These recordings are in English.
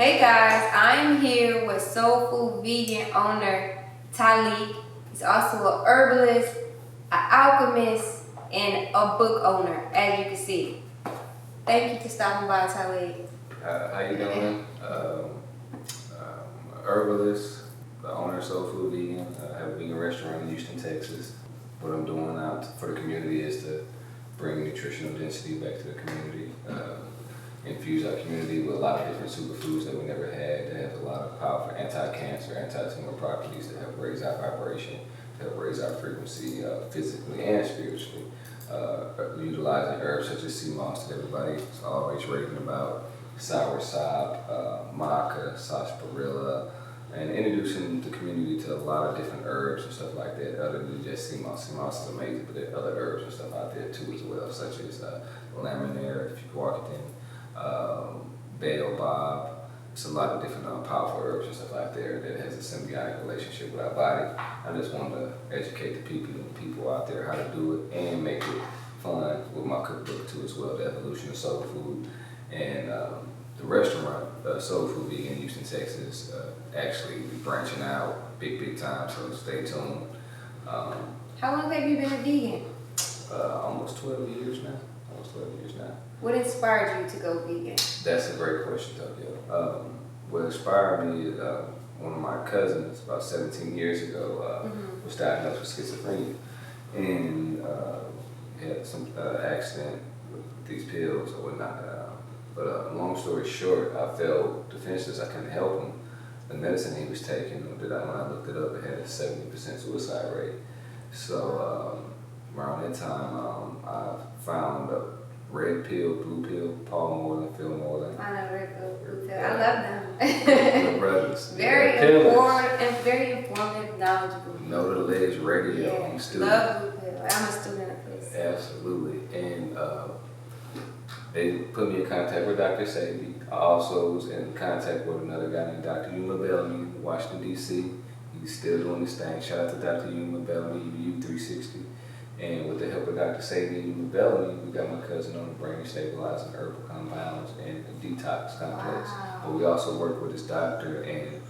Hey guys, I'm here with Soul Food Vegan owner Taliek. He's also an herbalist, an alchemist, and a book owner, as you can see. Thank you for stopping by, Taliek. How you doing? I'm a herbalist, the owner of Soul Food Vegan. I have a vegan restaurant in Houston, Texas. What I'm doing out for the community is to bring nutritional density back to the community. Infuse our community with a lot of different superfoods that we never had, that have a lot of powerful anti-cancer, anti-tumor properties that help raise our vibration, to help raise our frequency physically and spiritually. Utilizing herbs such as sea moss that everybody's always raving about, soursop, maca, sarsaparilla, and introducing the community to a lot of different herbs and stuff like that other than just sea moss. Sea moss is amazing, but there are other herbs and stuff out there too as well, such as laminaire, if you walk it in, baobab. It's a lot of different powerful herbs and stuff out there that has a symbiotic relationship with our body. I just wanted to educate the people out there how to do it and make it fun with my cookbook too as well, The Evolution of Soul Food. And the restaurant, Soul Food Vegan in Houston, Texas, actually branching out big time, so stay tuned. How long have you been a vegan? Almost 12 years now. What inspired you to go vegan? That's a great question, Tokyo. What inspired me is one of my cousins about 17 years ago was diagnosed with schizophrenia and had some accident with these pills or whatnot. But long story short, I felt defenseless. I couldn't help him. The medicine he was taking, when I looked it up, it had a 70% suicide rate. So around that time, I found a red pill, blue pill, Paul Moreland, Phil Moreland. I know red pill, blue pill. I love them. The brothers. Very informative, knowledgeable. Know the Ledge Radio. Yeah, I'm a student. love blue pill. I'm a student of this. Absolutely. And they put me in contact with Dr. Sadie. I also was in contact with another guy named Dr. Yuma Bellamy in Washington, D.C. He's still doing this thing. Shout out to Dr. Yuma Bellamy, U360. And with the help of Dr. Sadie and Yuma Bellamy, we got my cousin on the brain stabilizing herbal compounds and a detox complex. Wow. But we also work with his doctor and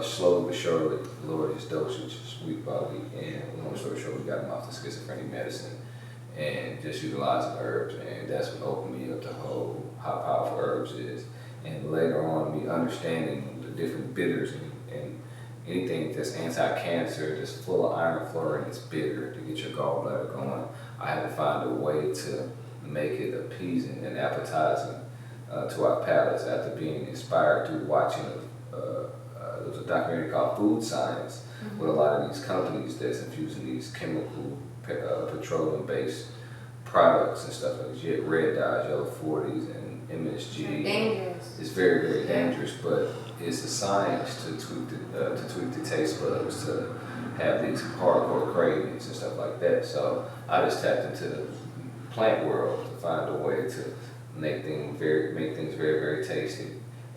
slowly but surely lowered his dosage week by week. And long story short, we got him off the schizophrenic medicine and just utilizing herbs. And that's what opened me up to how powerful herbs is. And later on, me understanding the different bitters and anything that's anti-cancer, that's full of iron, fluorine, that's bitter to get your gallbladder going. I had to find a way to make it appeasing and appetizing to our palates after being inspired through watching there was a documentary called Food Science with a lot of these companies that's infusing these chemical petroleum-based products and stuff like that. You get red dyes, yellow 40s, and MSG. Dangerous. It's very, very dangerous, but it's a science to tweak the taste buds to have these hardcore cravings and stuff like that. So I just tapped into the plant world to find a way to make things very, very tasty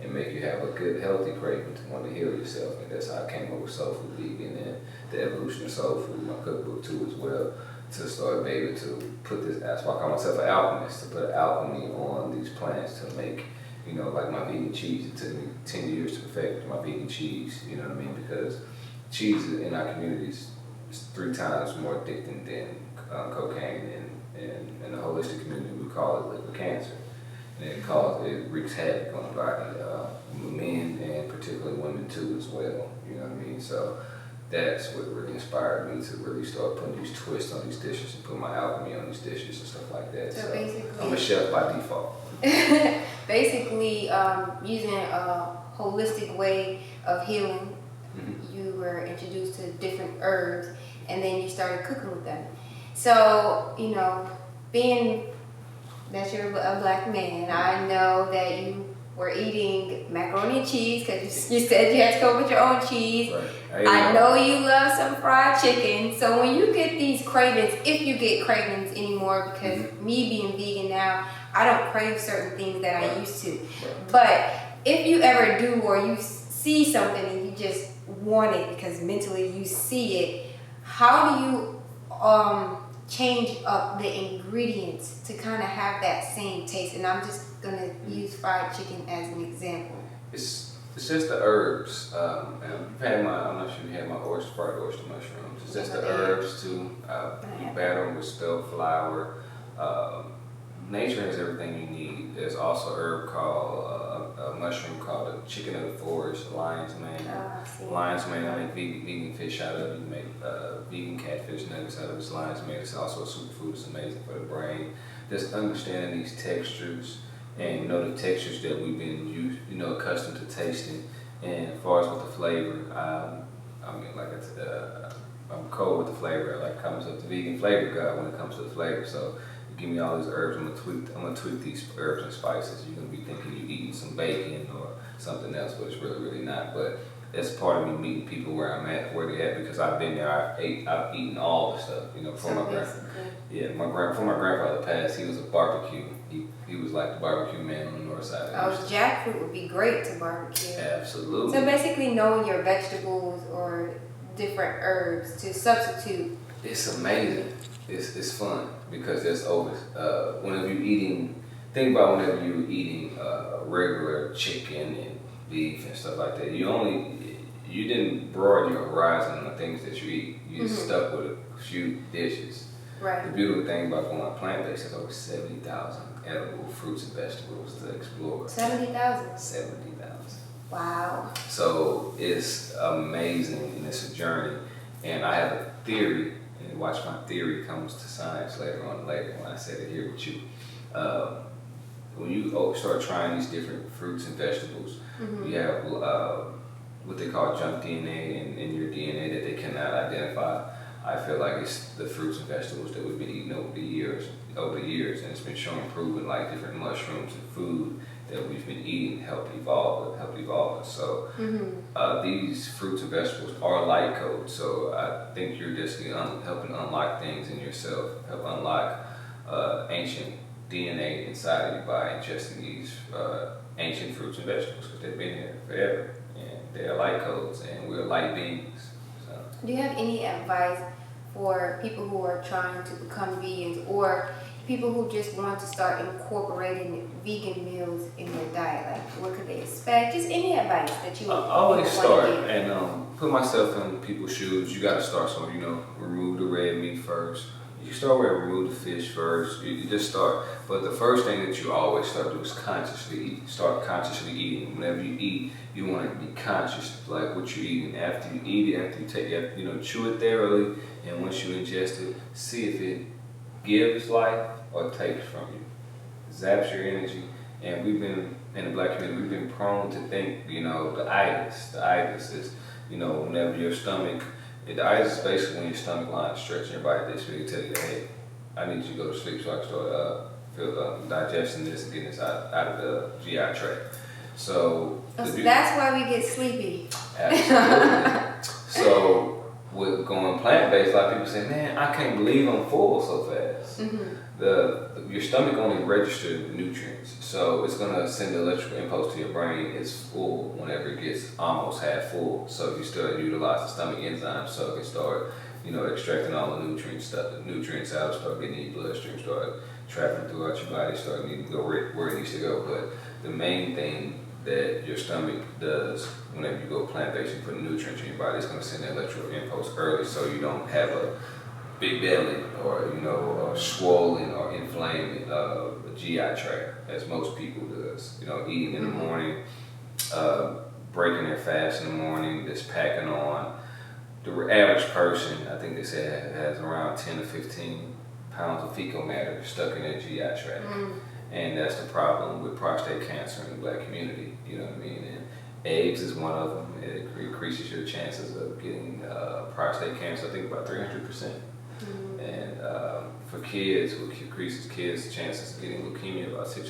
and make you have a good, healthy craving to want to heal yourself. And that's how I came up with Soul Food Vegan and The Evolution of Soul Food, my cookbook too as well, to start being able to put this, that's why I call myself an alchemist, to put alchemy on these plants to make, like my vegan cheese. It took me 10 years to perfect my vegan cheese, you know what I mean? Because cheese in our communities is 3 times more addicting than cocaine, and in the holistic community we call it liquid cancer. And it wreaks havoc on the body, men and particularly women too as well, you know what I mean? So that's what really inspired me to really start putting these twists on these dishes and put my alchemy on these dishes and stuff like that. So basically, I'm a chef by default. Basically, using a holistic way of healing, you were introduced to different herbs and then you started cooking with them. So, being that you're a black man, I know that you were eating macaroni and cheese because you said you had to come with your own cheese. Right. I know you love some fried chicken. So when you get these cravings, if you get cravings anymore, because me being vegan now, I don't crave certain things that I used to. But if you ever do, or you see something and you just want it because mentally you see it, how do you change up the ingredients to kind of have that same taste? And I'm just gonna use fried chicken as an example. It's just the herbs. And you've had I'm not sure you had my fried oyster mushrooms. It's just the herbs too. You batter them with spelt flour. Nature has everything you need. There's also a herb called a mushroom called the chicken of the forest, lion's mane. Lion's mane, I make vegan fish out of it. You make vegan catfish nuggets out of it. Lion's mane. It's also a superfood. It's amazing for the brain. Just understanding these textures and the textures that we've been accustomed to tasting. And as far as with the flavor, I mean, like I'm cold with the flavor. Like comes up the vegan flavor guy when it comes to the flavor. So give me all these herbs. I'm gonna tweak these herbs and spices. You're gonna be thinking you're eating some bacon or something else, but it's really not. But that's part of me meeting people where I'm at, where they at, because I've been there. I've eaten all the stuff. From my grandfather passed. He was a barbecue. He was like the barbecue man on the north side. Jackfruit would be great to barbecue. Absolutely. So basically, knowing your vegetables or different herbs to substitute. It's amazing. It's fun because there's always whenever you're eating. Think about whenever you're eating regular chicken and beef and stuff like that. You didn't broaden your horizon on the things that you eat. You just stuck with a few dishes. Right. The beautiful thing about going plant-based is over 70,000 edible fruits and vegetables to explore. 70,000. 70,000. Wow. So it's amazing and it's a journey. And I have a theory. And watch my theory comes to science later when I say it here with you. When you start trying these different fruits and vegetables, you have what they call junk DNA in your DNA that they cannot identify. I feel like it's the fruits and vegetables that we've been eating over the years, and it's been shown proven like different mushrooms and food that we've been eating help evolve us. So these fruits and vegetables are light codes. So I think you're just helping unlock things in yourself, help unlock ancient DNA inside of you by ingesting these ancient fruits and vegetables because they've been here forever and they're light codes and we're light beings. So. Do you have any advice for people who are trying to become vegans or people who just want to start incorporating vegan meals in their diet? Like, what could they expect? Just any advice that you would always start give. And put myself in people's shoes. You got to start somewhere. Remove the red meat first. You start with remove the fish first. You just start. But the first thing that you always start doing is consciously eat. Start consciously eating. Whenever you eat, you want to be conscious of like what you're eating. After you eat it, after you take it, chew it thoroughly, and once you ingest it, see if it gives life or takes from you. Zaps your energy. And we've been in the black community. We've been prone to think, the itis. The itis is, whenever your stomach. The itis is basically when your stomach line is stretching your body this way to tell you, hey, I need you to go to sleep so I can start digesting this and getting this out of the GI tract. So that's why we get sleepy. Absolutely. So with going plant-based, a lot of people say, man, I can't believe I'm full so fast. Your stomach only registers nutrients, so it's going to send the electrical impulse to your brain. It's full whenever it gets almost half full. So you still utilize the stomach enzymes so it can start, extracting all the nutrients out, start getting in your bloodstream, start traveling throughout your body, start needing to go where it needs to go. But the main thing that your stomach does whenever you go plant-based and put nutrients in your body, it's going to send the electrical impulse early so you don't have a big belly or swollen or inflamed GI tract as most people does. Eating in the morning, breaking their fast in the morning, just packing on. The average person, I think they said, has around 10 to 15 pounds of fecal matter stuck in their GI tract. And that's the problem with prostate cancer in the black community, you know what I mean? And eggs is one of them. It increases your chances of getting prostate cancer, I think about 300%. And for kids, it increases kids' chances of getting leukemia about 600%.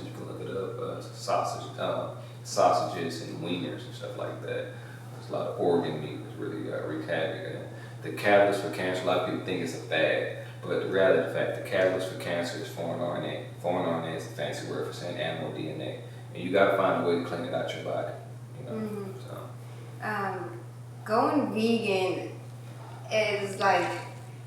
You can look it up. Sausages and wieners and stuff like that. There's a lot of organ meat that's really wreak havoc. And the catalyst for cancer, a lot of people think it's a fad, but the reality of the fact, the catalyst for cancer is foreign RNA. Foreign RNA is a fancy word for saying animal DNA, and you got to find a way to clean it out your body. Going vegan is like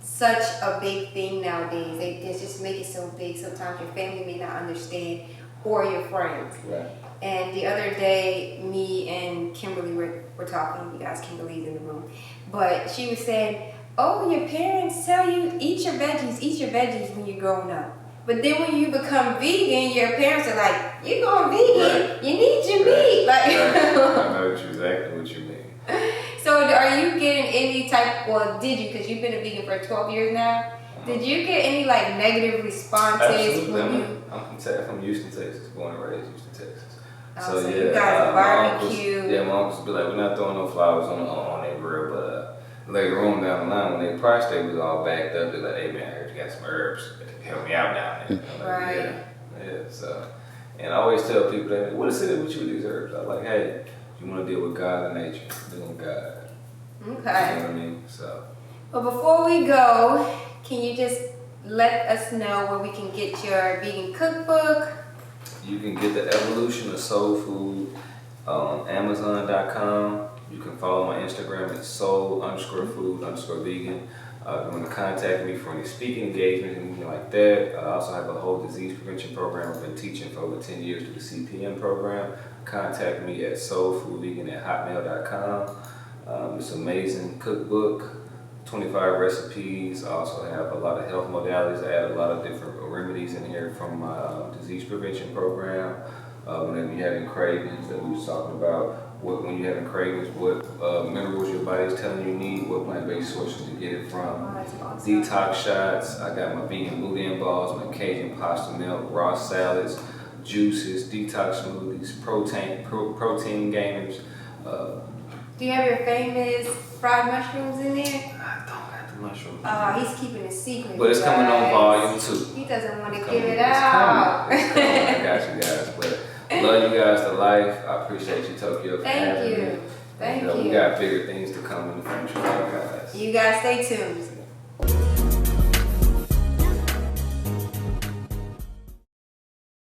such a big thing nowadays. They just make it so big. Sometimes your family may not understand or your friends. Right. And the other day, me and Kimberly were talking. You guys, Kimberly's in the room. But she was saying, oh, your parents tell you, eat your veggies when you're growing up. But then when you become vegan, your parents are like, you're going vegan, Right. you need your meat. Like, I know exactly what you mean. So are you getting any type, well, did you, because you've been a vegan for 12 years now, did you get any like negative responses? Absolutely. When you... I'm from Houston, Texas, born and raised Houston, Texas. So yeah, you guys barbecue. My uncles be like, we're not throwing no flowers on their grill, but later on down the line, when their prostate was all backed up, they're like, hey man, I heard you got some herbs, help me out down there. I'm like, right. Yeah, so, and I always tell people that, what is it with you with these herbs? I'm like, hey, you want to deal with God and nature, deal with God. Okay. You know what I mean? So. But before we go, can you just let us know where we can get your vegan cookbook? You can get The Evolution of Soul Food on Amazon.com. You can follow my Instagram at soul_food_vegan. If you want to contact me for any speaking engagements, anything like that. I also have a whole disease prevention program I've been teaching for over 10 years through the CPM program. Contact me at soulfoodvegan@hotmail.com. It's an amazing cookbook, 25 recipes. I also have a lot of health modalities. I add a lot of different remedies in here from my disease prevention program. Whenever you're having cravings that we were talking about, when you're having cravings, what minerals your body's telling you need, what plant-based sources to get it from. Oh, that's awesome. Detox shots. I got my vegan boudin balls, my Cajun pasta milk, raw salads, juices, detox smoothies, protein gainers. Do you have your famous fried mushrooms in there? I don't have the mushrooms. He's keeping a secret. But it's coming on guys. volume 2. He doesn't want to It's give coming. it out. It's coming. I got you guys. But love you guys to life. I appreciate you, Tokyo, for having me. Thank you. We got bigger things to come in the future, guys. You guys stay tuned.